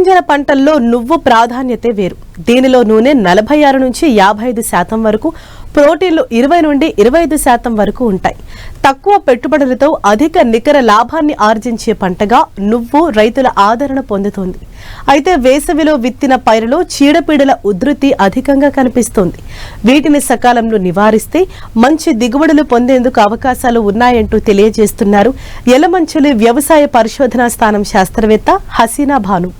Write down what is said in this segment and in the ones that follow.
నూనెగింజల పంటల్లో నువ్వు ప్రాధాన్యతే వేరు. దీనిలో నూనె 46 నుంచి 55% వరకు, ప్రోటీన్లు 20 నుండి 25% వరకు ఉంటాయి. తక్కువ పెట్టుబడులతో అధిక నికర లాభాన్ని ఆర్జించే పంటగా నువ్వు రైతుల ఆదరణ పొందుతోంది. అయితే వేసవిలో విత్తిన పైరులో చీడపీడల ఉధృతి అధికంగా కనిపిస్తోంది. వీటిని సకాలంలో నివారిస్తే మంచి దిగుబడులు పొందేందుకు అవకాశాలు ఉన్నాయంటూ తెలియజేస్తున్నారు యలమంచిలి వ్యవసాయ పరిశోధనా స్థానం శాస్త్రవేత్త హసీనా భాను.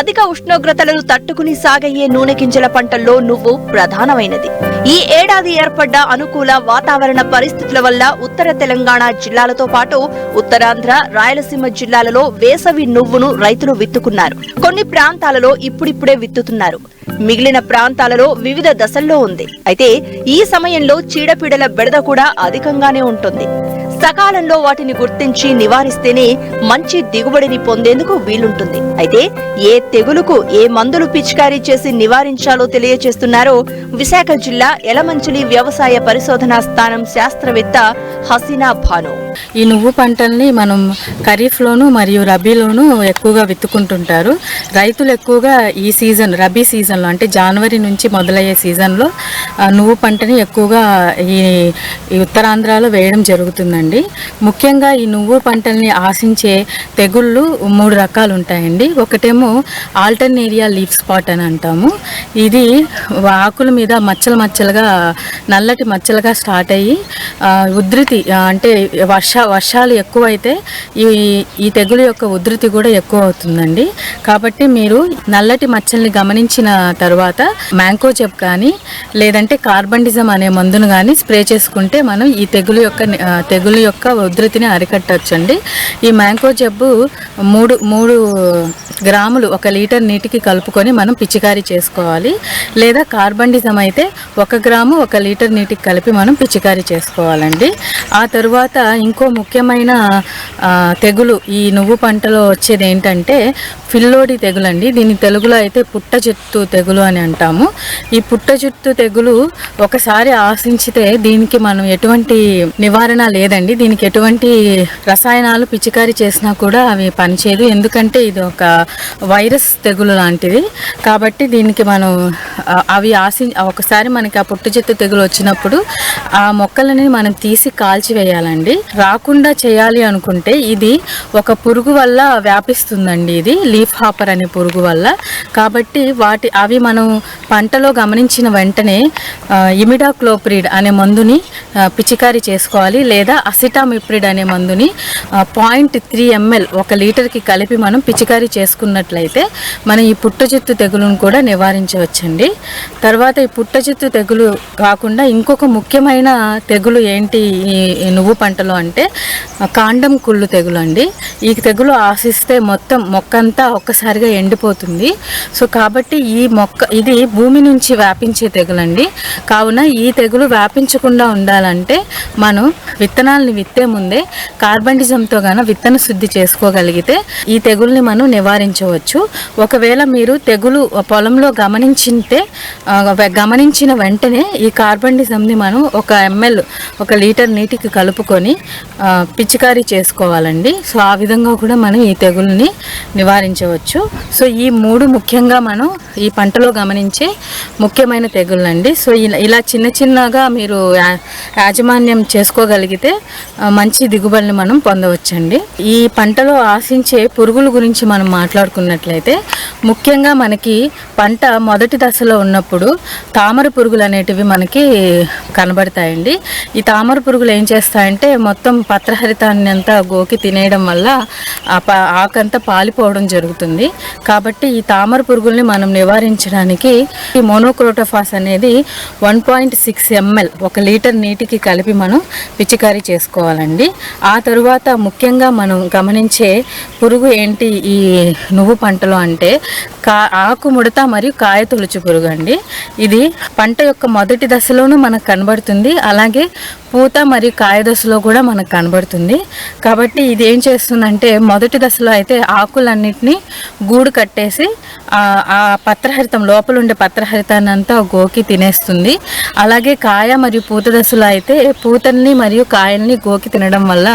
అధిక ఉష్ణోగ్రతలను తట్టుకుని సాగయ్యే నూనె గింజల పంటల్లో నువ్వు ప్రధానమైనది. ఈ ఏడాది ఏర్పడ్డ అనుకూల వాతావరణ పరిస్థితుల వల్ల ఉత్తర తెలంగాణ జిల్లాలతో పాటు ఉత్తరాంధ్ర, రాయలసీమ జిల్లాలలో వేసవి నువ్వును రైతులు విత్తుకున్నారు. కొన్ని ప్రాంతాలలో ఇప్పుడిప్పుడే విత్తుతున్నారు. మిగిలిన ప్రాంతాలలో వివిధ దశల్లో ఉంది. అయితే ఈ సమయంలో చీడపీడల బెడద కూడా అధికంగానే ఉంటుంది. సకాలంలో వాటిని గుర్తించి నివారిస్తేనే మంచి దిగుబడిని పొందేందుకు వీలుంటుంది. అయితే ఏ తెగులుకు ఏ మందులు పిచికారీ చేసి నివారించాలో తెలియజేస్తున్నారు విశాఖ జిల్లా యలమంచిలి వ్యవసాయ పరిశోధనా స్థానం శాస్త్రవేత్త హసీనా భాను. ఈ నువ్వు పంటల్ని మనం ఖరీఫ్లోను మరియు రబీలోను ఎక్కువగా విత్తుకుంటుంటారు. రైతులు ఎక్కువగా ఈ సీజన్ రబీ సీజన్లో అంటే జనవరి నుంచి మొదలయ్యే సీజన్లో నువ్వు పంటని ఎక్కువగా ఈ ఉత్తరాంధ్రలో వేయడం జరుగుతుందండి. ముఖ్యంగా ఈ నువ్వు పంటల్ని ఆశించే తెగుళ్ళు 3 రకాలు ఉంటాయండి. ఒకటేమో ఆల్టర్నేరియా లీఫ్ స్పాట్ అని అంటాము. ఇది ఆకుల మీద మచ్చలుగా నల్లటి మచ్చలుగా స్టార్ట్ అయ్యి ఉధృతి అంటే వర్షాలు ఎక్కువైతే ఈ తెగులు యొక్క ఉధృతి కూడా ఎక్కువ అవుతుందండి. కాబట్టి మీరు నల్లటి మచ్చల్ని గమనించిన తర్వాత మ్యాంకోజెబ్ కానీ లేదంటే కార్బండిజం అనే మందును కానీ స్ప్రే చేసుకుంటే మనం ఈ తెగులు యొక్క ఉధృతిని అరికట్టవచ్చండి. ఈ మ్యాంకోజెబ్ 3 గ్రాములు 1 లీటర్ నీటికి కలుపుకొని మనం పిచికారీ చేసుకోవాలి. లేదా కార్బండిజం అయితే 1 గ్రాము 1 లీటర్ నీటికి కలిపి మనం పిచికారీ చేసుకోవాలండి. ఆ తరువాత ఇంకో ముఖ్యమైన తెగులు ఈ నువ్వు పంటలో వచ్చేది ఏంటంటే ఫిల్లోడి తెగులు అండి. దీని తెలుగులో అయితే పుట్ట జుత్తు తెగులు అని అంటాము. ఈ పుట్ట జుత్తు తెగులు ఒకసారి ఆశించితే దీనికి మనం ఎటువంటి నివారణ లేదండి. దీనికి ఎటువంటి రసాయనాలు పిచికారీ చేసినా కూడా అవి పనిచేయదు. ఎందుకంటే ఇది ఒక వైరస్ తెగులు లాంటిది. కాబట్టి దీనికి మనం ఒకసారి మనకి ఆ పుట్ట జుత్తు తెగులు వచ్చినప్పుడు ఆ మొక్కలని మనం తీసి కాల్చివేయాలండి. రాకుండా చేయాలి అనుకుంటే ఇది ఒక పురుగు వల్ల వ్యాపిస్తుందండి. ఇది లీఫ్ హాపర్ అనే పురుగు వల్ల. కాబట్టి అవి మనం పంటలో గమనించిన వెంటనే ఇమిడాక్లోప్రిడ్ అనే మందుని పిచికారీ చేసుకోవాలి. లేదా అసిటామిప్రిడ్ అనే మందుని 0.3 ml 1 లీటర్కి కలిపి మనం పిచికారీ చేసుకున్నట్లయితే మనం ఈ పుట్టజుత్తు తెగులును కూడా నివారించవచ్చండి. తర్వాత ఈ పుట్టజుత్తు తెగులు కాకుండా ఇంకొక ముఖ్యమైన తెగులు ఏంటి ఈ నువ్వు పంటలో అంటే కాండం కుళ్ళు తెగులు అండి. ఈ తెగులు ఆశిస్తే మొత్తం మొక్క అంతా ఒక్కసారిగా ఎండిపోతుంది. సో కాబట్టి ఇది భూమి నుంచి వ్యాపించే తెగులండి. కావున ఈ తెగులు వ్యాపించకుండా ఉండాలంటే మనం విత్తనాలని విత్తే ముందే కార్బండిజంతో విత్తన శుద్ధి చేసుకోగలిగితే ఈ తెగుల్ని మనం నివారించవచ్చు. ఒకవేళ మీరు తెగులు పొలంలో గమనించిన వెంటనే ఈ కార్బండిజంని మనం 1 ml 1 లీటర్ నీటికి కలుపుకొని పిచికారీ చేసుకోవాలండి. సో ఆ విధంగా కూడా మనం ఈ తెగుల్ని నివారించవచ్చు. సో ఈ 3 ముఖ్యంగా మనం ఈ పంటలో గమనించే ముఖ్యమైన తెగుళ్ళండి. సో ఇలా చిన్నగా మీరు యాజమాన్యం చేసుకోగలిగితే మంచి దిగుబడిని మనం పొందవచ్చండి. ఈ పంటలో ఆశించే పురుగుల గురించి మనం మాట్లాడుకున్నట్లయితే ముఖ్యంగా మనకి పంట మొదటి దశలో ఉన్నప్పుడు తామర పురుగులు అనేటివి మనకి కనబడతాయండి. ఈ తామర పురుగులు ఏం చేస్తాయంటే మొత్తం పత్రహరితాన్ని అంతా గోకి తినేయడం వల్ల ఆకంతా పాలిపోవడం జరుగుతుంది. కాబట్టి ఈ తామర పురుగుల్ని మనం నివారించడానికి ఈ మోనోక్రోటోఫాస్ అనేది 1.6 ml 1 లీటర్ నీటికి కలిపి మనం పిచికారీ చేసుకోవాలండి. ఆ తరువాత ముఖ్యంగా మనం గమనించే పురుగు ఏంటి ఈ నువ్వు పంటలో అంటే ఆకు ముడత మరియు కాయ తొలుచు పురుగు అండి. ఇది పంట యొక్క మొదటి దశలోనూ మనకు కనబడుతుంది. అలాగే పూత మరియు కాయ దశలో కూడా మనకు కనబడుతుంది. కాబట్టి ఇది ఏం చేస్తుందంటే మొదటి దశలో అయితే ఆకులన్నిటినీ గూడు కట్టేసి ఆ పత్రహరితం లోపల ఉండే పత్రహరితాన్ని అంతా గోకి తినేస్తుంది. అలాగే కాయ మరియు పూత దశలో అయితే పూతల్ని మరియు కాయల్ని గోకి తినడం వల్ల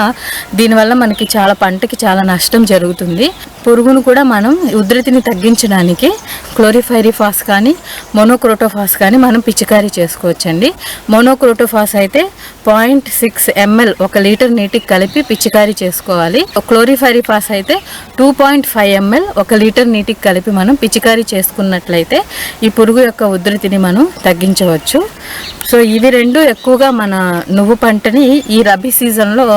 దీనివల్ల మనకి పంటకి చాలా నష్టం జరుగుతుంది. పురుగును కూడా మనం ఉధృతిని తగ్గించడానికి క్లోరిఫైరిఫాస్ కానీ మోనోక్రోటోఫాస్ కానీ మనం పిచికారీ చేసుకోవచ్చండి. మోనోక్రోటోఫాస్ అయితే 0.6 ml 1 లీటర్ నీటికి కలిపి పిచికారీ చేసుకోవాలి. క్లోరిఫైరిఫాస్ అయితే 2.5 ml 1 లీటర్ నీటికి కలిపి మనం పిచికారీ చేసుకున్నట్లయితే ఈ పురుగు యొక్క ఉధృతిని మనం తగ్గించవచ్చు. సో ఇవి రెండు ఎక్కువగా మన నువ్వు పంటని ఈ రబీ సీజన్లో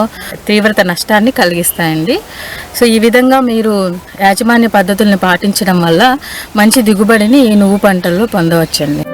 తీవ్రత నష్టాన్ని కలిగిస్తాయండి. సో ఈ విధంగా మీరు యాజమాన్య పద్ధతుల్ని పాటించడం వల్ల మంచి దిగుబడిని ఈ నువ్వు పంటల్లో పొందవచ్చండి.